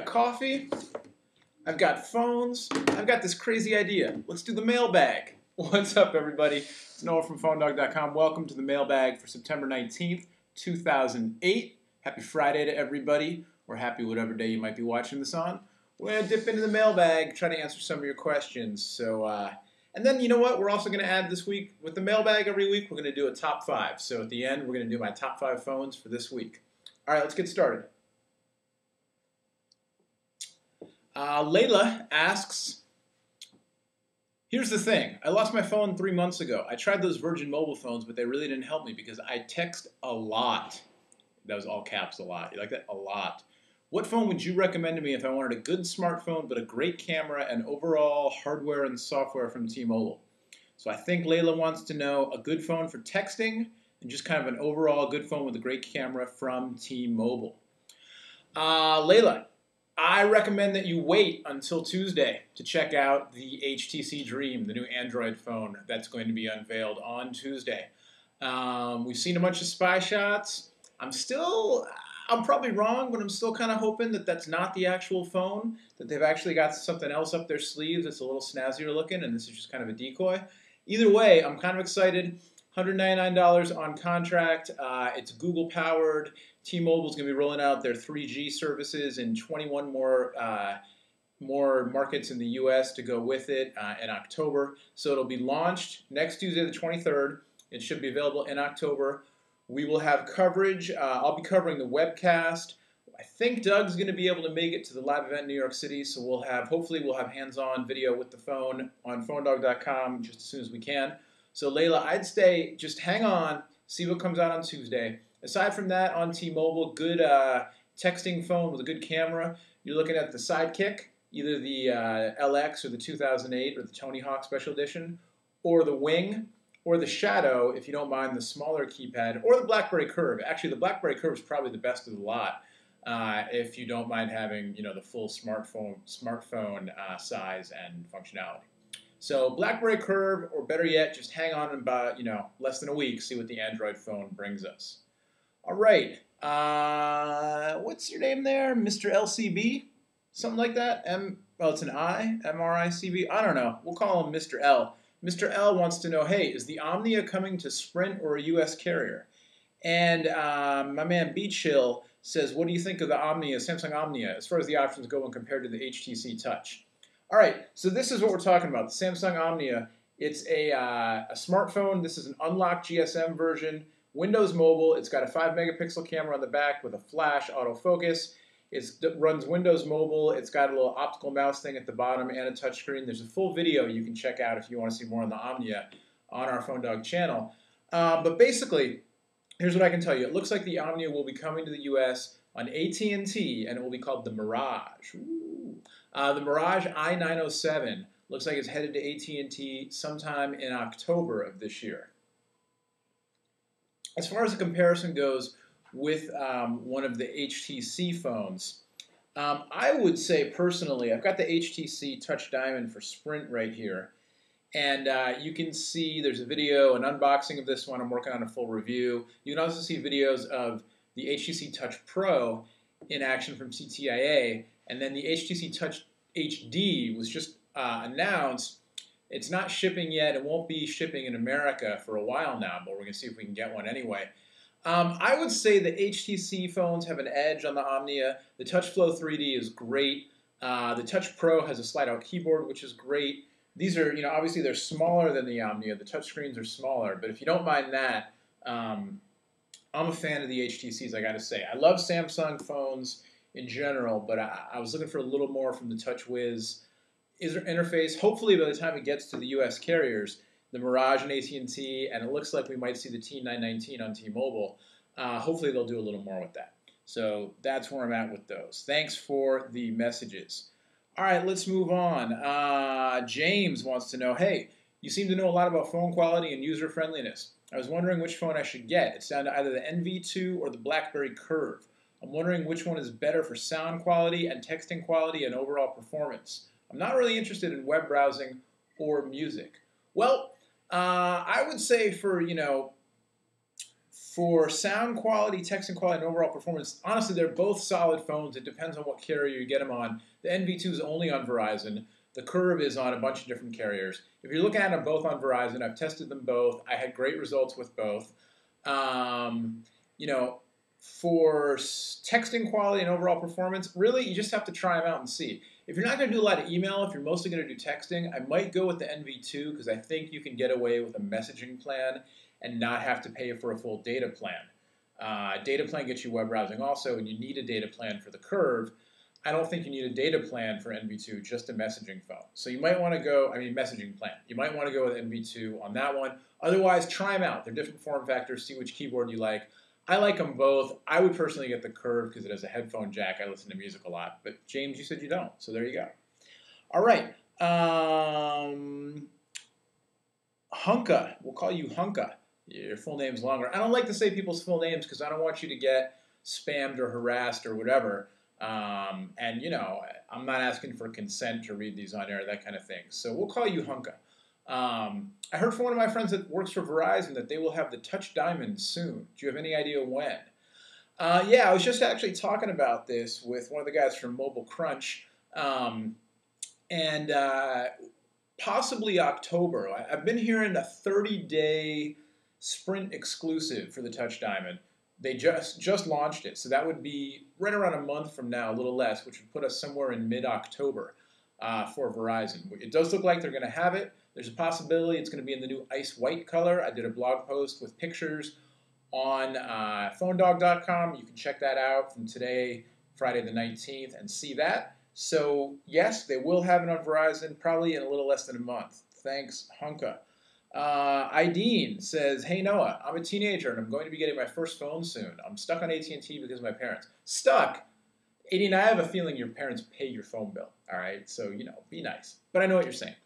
coffee, I've got phones, I've got this crazy idea. Let's do the mailbag. What's up, everybody? It's Noah from PhoneDog.com. Welcome to the mailbag for September 19th, 2008. Happy Friday to everybody, or happy whatever day you might be watching this on. We're going to dip into the mailbag, try to answer some of your questions. And then, you know what? We're also going to add this week, with the mailbag every week, we're going to do a top 5. So at the end, we're going to do my top 5 phones for this week. All right, let's get started. Layla asks, here's the thing. I lost my phone 3 months ago. I tried those Virgin Mobile phones, but they really didn't help me because I text a lot. That was all caps, a lot. You like that? A lot. What phone would you recommend to me if I wanted a good smartphone, but a great camera and overall hardware and software from T-Mobile? So I think Layla wants to know a good phone for texting and just kind of an overall good phone with a great camera from T-Mobile. Layla, I recommend that you wait until Tuesday to check out the HTC Dream, the new Android phone that's going to be unveiled on Tuesday. We've seen a bunch of spy shots. I'm probably wrong, but I'm still kind of hoping that that's not the actual phone, that they've actually got something else up their sleeves that's a little snazzier looking, and this is just kind of a decoy. Either way, I'm kind of excited. $199 on contract. It's Google powered. T-Mobile's going to be rolling out their 3G services in 21 more markets in the U.S. to go with it in October. So it'll be launched next Tuesday, the 23rd. It should be available in October. We will have coverage. I'll be covering the webcast. I think Doug's going to be able to make it to the live event in New York City, so hopefully we'll have hands-on video with the phone on PhoneDog.com just as soon as we can. So Layla, I'd say just hang on, see what comes out on Tuesday. Aside from that, on T-Mobile, good texting phone with a good camera. You're looking at the Sidekick, either the LX or the 2008 or the Tony Hawk Special Edition, or the Wing, or the Shadow, if you don't mind the smaller keypad, or the BlackBerry Curve. Actually, the BlackBerry Curve is probably the best of the lot if you don't mind having the full smartphone size and functionality. So BlackBerry Curve, or better yet, just hang on in about less than a week, see what the Android phone brings us. All right, what's your name there, Mr. LCB? Something like that. It's an I, MRICB. I don't know. We'll call him Mr. L. Mr. L wants to know, hey, is the Omnia coming to Sprint or a U.S. carrier? And my man B Chill says, what do you think of the Omnia, Samsung Omnia, as far as the options go when compared to the HTC Touch? All right, so this is what we're talking about, the Samsung Omnia. It's a smartphone. This is an unlocked GSM version, Windows Mobile. It's got a 5-megapixel camera on the back with a flash autofocus. It runs Windows Mobile. It's got a little optical mouse thing at the bottom and a touchscreen. There's a full video you can check out if you want to see more on the Omnia on our PhoneDog channel. But basically, here's what I can tell you. It looks like the Omnia will be coming to the U.S. on AT&T, and it will be called the Mirage. Ooh. The Mirage i907 looks like it's headed to AT&T sometime in October of this year. As far as the comparison goes with one of the HTC phones, I would say personally, I've got the HTC Touch Diamond for Sprint right here. And you can see there's a video, an unboxing of this one. I'm working on a full review. You can also see videos of the HTC Touch Pro in action from CTIA. And then the HTC Touch HD was just announced. It's not shipping yet. It won't be shipping in America for a while now, but we're going to see if we can get one anyway. I would say the HTC phones have an edge on the Omnia. The Touch Flow 3D is great. The Touch Pro has a slide-out keyboard, which is great. These are, obviously they're smaller than the Omnia. The touchscreens are smaller, but if you don't mind that, I'm a fan of the HTCs, I got to say. I love Samsung phones in general, but I was looking for a little more from the TouchWiz interface. Hopefully by the time it gets to the U.S. carriers, the Mirage and AT&T, and it looks like we might see the T919 on T-Mobile. Hopefully they'll do a little more with that. So that's where I'm at with those. Thanks for the messages. All right, let's move on. James wants to know, hey, you seem to know a lot about phone quality and user friendliness. I was wondering which phone I should get. It's down to either the NV2 or the BlackBerry Curve. I'm wondering which one is better for sound quality and texting quality and overall performance. I'm not really interested in web browsing or music. Well, I would say for For sound quality, texting quality, and overall performance, honestly, they're both solid phones. It depends on what carrier you get them on. The NV2 is only on Verizon. The Curve is on a bunch of different carriers. If you're looking at them both on Verizon, I've tested them both. I had great results with both. You know, for texting quality and overall performance, really, you just have to try them out and see. If you're not going to do a lot of email, if you're mostly going to do texting, I might go with the NV2 because I think you can get away with a messaging plan and not have to pay for a full data plan. Data plan gets you web browsing also, and you need a data plan for the Curve. I don't think you need a data plan for NV2, just a messaging phone. So you might want to go, messaging plan. You might want to go with NV2 on that one. Otherwise, try them out. They're different form factors. See which keyboard you like. I like them both. I would personally get the Curve because it has a headphone jack. I listen to music a lot. But James, you said you don't. So there you go. All right. Hunka. We'll call you Hunka. Your full name's longer. I don't like to say people's full names because I don't want you to get spammed or harassed or whatever. And, you know, I'm not asking for consent to read these on air, that kind of thing. So we'll call you Hunka. I heard from one of my friends that works for Verizon that they will have the Touch Diamond soon. Do you have any idea when? Yeah, I was just actually talking about this with one of the guys from Mobile Crunch. And possibly October. I've been hearing a 30-day Sprint exclusive for the Touch Diamond. They just launched it, so that would be right around a month from now, a little less, which would put us somewhere in mid-October for Verizon. It does look like they're going to have it. There's a possibility it's going to be in the new ice white color. I did a blog post with pictures on phonedog.com. You can check that out from today, Friday the 19th, and see that. So, yes, they will have it on Verizon probably in a little less than a month. Thanks, Hunka. Ideen says, hey Noah, I'm a teenager and I'm going to be getting my first phone soon. I'm stuck on AT&T because of my parents. Stuck? Ideen, I have a feeling your parents pay your phone bill, all right? So, you know, be nice. But I know what you're saying.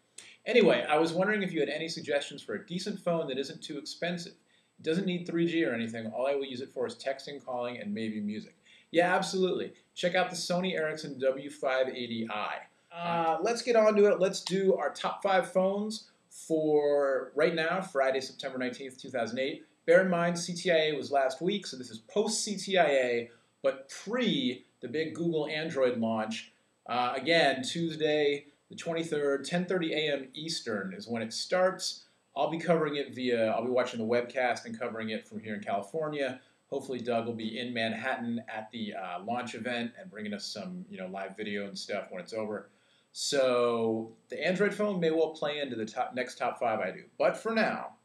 Anyway, I was wondering if you had any suggestions for a decent phone that isn't too expensive. It doesn't need 3G or anything. All I will use it for is texting, calling, and maybe music. Yeah, absolutely. Check out the Sony Ericsson W580i. Let's get on to it. Let's do our top 5 phones for right now, Friday, September 19th, 2008. Bear in mind, CTIA was last week, so this is post-CTIA, but pre the big Google Android launch. Again, Tuesday, the 23rd, 10:30 a.m. Eastern is when it starts. I'll be covering it I'll be watching the webcast and covering it from here in California. Hopefully Doug will be in Manhattan at the launch event and bringing us some, live video and stuff when it's over. So the Android phone may well play into the next top 5 I do. But for now,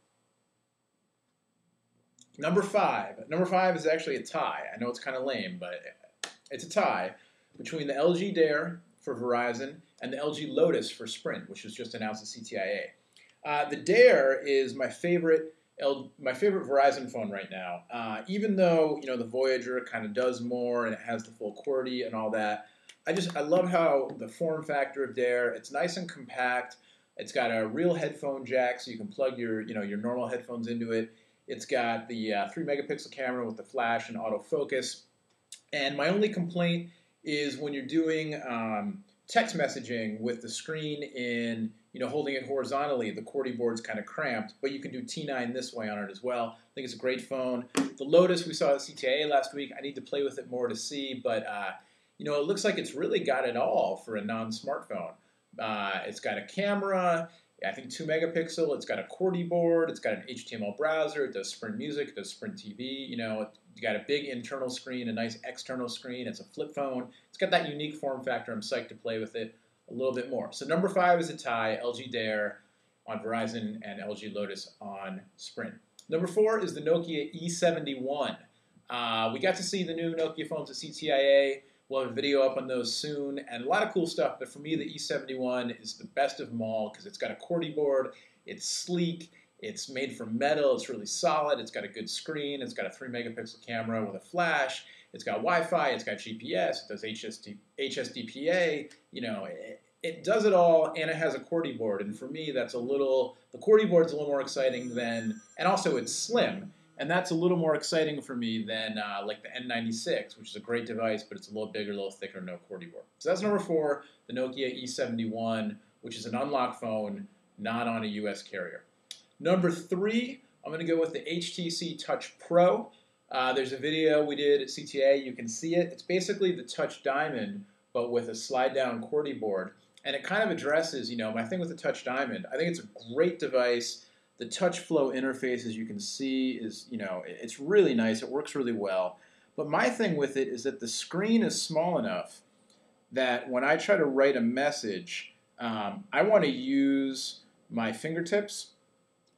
number 5. Number 5 is actually a tie. I know it's kind of lame, but it's a tie between the LG Dare for Verizon and the LG Lotus for Sprint, which was just announced at CTIA. The Dare is my favorite Verizon phone right now. Even though the Voyager kind of does more and it has the full QWERTY and all that, I love how the form factor of Dare. It's nice and compact. It's got a real headphone jack, so you can plug your normal headphones into it. It's got the 3-megapixel camera with the flash and autofocus. And my only complaint is when you're doing text messaging with the screen in, holding it horizontally, the QWERTY board's kind of cramped, but you can do T9 this way on it as well. I think it's a great phone. The Lotus we saw at CTIA last week. I need to play with it more to see, but it looks like it's really got it all for a non-smartphone. It's got a camera, I think 2-megapixel. It's got a QWERTY board. It's got an HTML browser. It does Sprint Music. It does Sprint TV. You got a big internal screen, a nice external screen. It's a flip phone. It's got that unique form factor. I'm psyched to play with it a little bit more. So number 5 is a tie, LG Dare on Verizon and LG Lotus on Sprint. Number 4 is the Nokia E71. We got to see the new Nokia phones at CTIA. We'll have a video up on those soon, and a lot of cool stuff. But for me, the E71 is the best of them all because it's got a QWERTY board, it's sleek, it's made from metal, it's really solid, it's got a good screen, it's got a 3-megapixel camera with a flash, it's got Wi-Fi, it's got GPS, it does HSDPA, it does it all, and it has a QWERTY board. And for me, the QWERTY board's a little more exciting than, and also it's slim. And that's a little more exciting for me than like the N96, which is a great device, but it's a little bigger, a little thicker, no QWERTY board. So that's number 4, the Nokia E71, which is an unlocked phone, not on a US carrier. Number 3, I'm going to go with the HTC Touch Pro. There's a video we did at CTA. You can see it. It's basically the Touch Diamond, but with a slide-down QWERTY board. And it kind of addresses, my thing with the Touch Diamond. I think it's a great device. The touch flow interface, as you can see, is, it's really nice. It works really well. But my thing with it is that the screen is small enough that when I try to write a message, I want to use my fingertips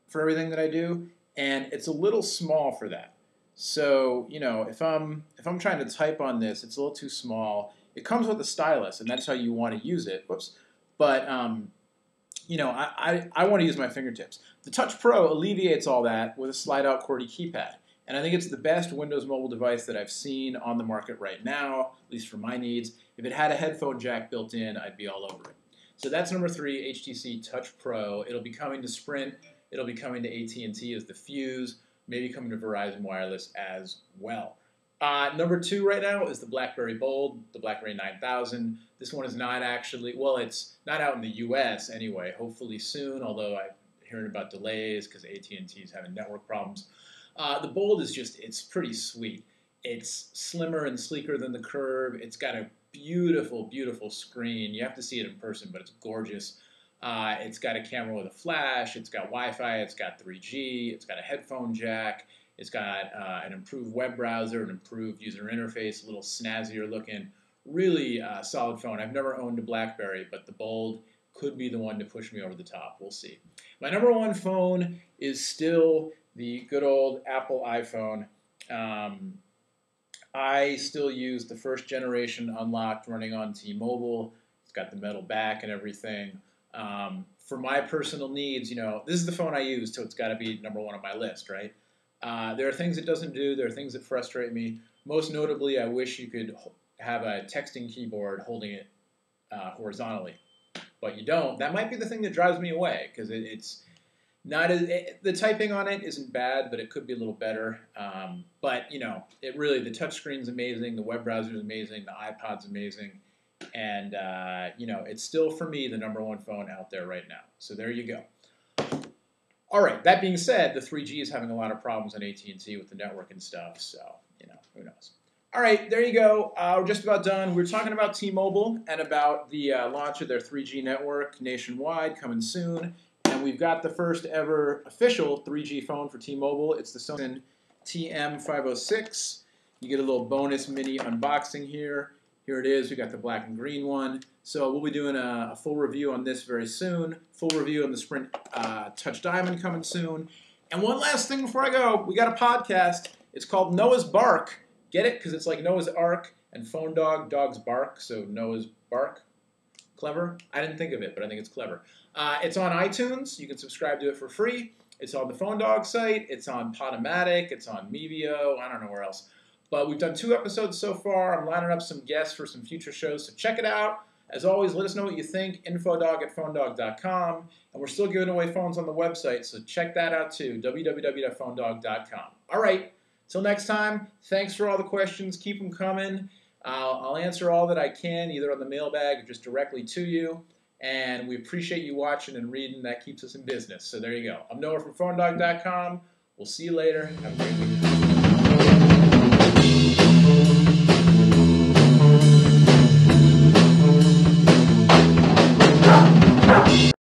for everything that I do, and it's a little small for that. So, if I'm trying to type on this, it's a little too small. It comes with a stylus, and that's how you want to use it. Whoops. But, I want to use my fingertips. The Touch Pro alleviates all that with a slide-out QWERTY keypad. And I think it's the best Windows mobile device that I've seen on the market right now, at least for my needs. If it had a headphone jack built in, I'd be all over it. So that's number 3, HTC Touch Pro. It'll be coming to Sprint. It'll be coming to AT&T as the Fuse. Maybe coming to Verizon Wireless as well. Number 2 right now is the BlackBerry Bold, the BlackBerry 9000. This one is not actually, well, it's not out in the US anyway, hopefully soon, although I'm hearing about delays because AT&T is having network problems. The Bold is it's pretty sweet. It's slimmer and sleeker than the Curve. It's got a beautiful, beautiful screen. You have to see it in person, but it's gorgeous. It's got a camera with a flash, it's got Wi-Fi, it's got 3G, it's got a headphone jack, it's got an improved web browser, an improved user interface, a little snazzier looking, really solid phone. I've never owned a BlackBerry, but the Bold could be the one to push me over the top. We'll see. My number 1 phone is still the good old Apple iPhone. I still use the first generation unlocked running on T-Mobile. It's got the metal back and everything. For my personal needs, this is the phone I use, so it's got to be number 1 on my list, right? There are things it doesn't do. There are things that frustrate me. Most notably, I wish you could have a texting keyboard holding it horizontally, but you don't. That might be the thing that drives me away because it's not the typing on it isn't bad, but it could be a little better. But it really, the touchscreen's amazing, the web browser's amazing, the iPod's amazing. And, it's still, for me, the number 1 phone out there right now. So there you go. All right, that being said, the 3G is having a lot of problems on AT&T with the network and stuff. So, who knows. All right, there you go. We're just about done. We're talking about T-Mobile and about the launch of their 3G network nationwide coming soon. And we've got the first ever official 3G phone for T-Mobile. It's the Sony TM506. You get a little bonus mini unboxing here. Here it is. We got the black and green one. So we'll be doing a full review on this very soon. Full review on the Sprint Touch Diamond coming soon. And one last thing before I go. We got a podcast. It's called Noah's Bark. Get it? Because it's like Noah's Ark and Phone Dog, Dog's Bark. So Noah's Bark. Clever? I didn't think of it, but I think it's clever. It's on iTunes. You can subscribe to it for free. It's on the Phone Dog site. It's on Podomatic. It's on Mevio. I don't know where else. But we've done 2 episodes so far. I'm lining up some guests for some future shows, so check it out. As always, let us know what you think. infodog@phonedog.com. And we're still giving away phones on the website, so check that out too, www.phonedog.com. All right, till next time, thanks for all the questions. Keep them coming. I'll answer all that I can, either on the mailbag or just directly to you. And we appreciate you watching and reading. That keeps us in business. So there you go. I'm Noah from phonedog.com. We'll see you later. Have a great week.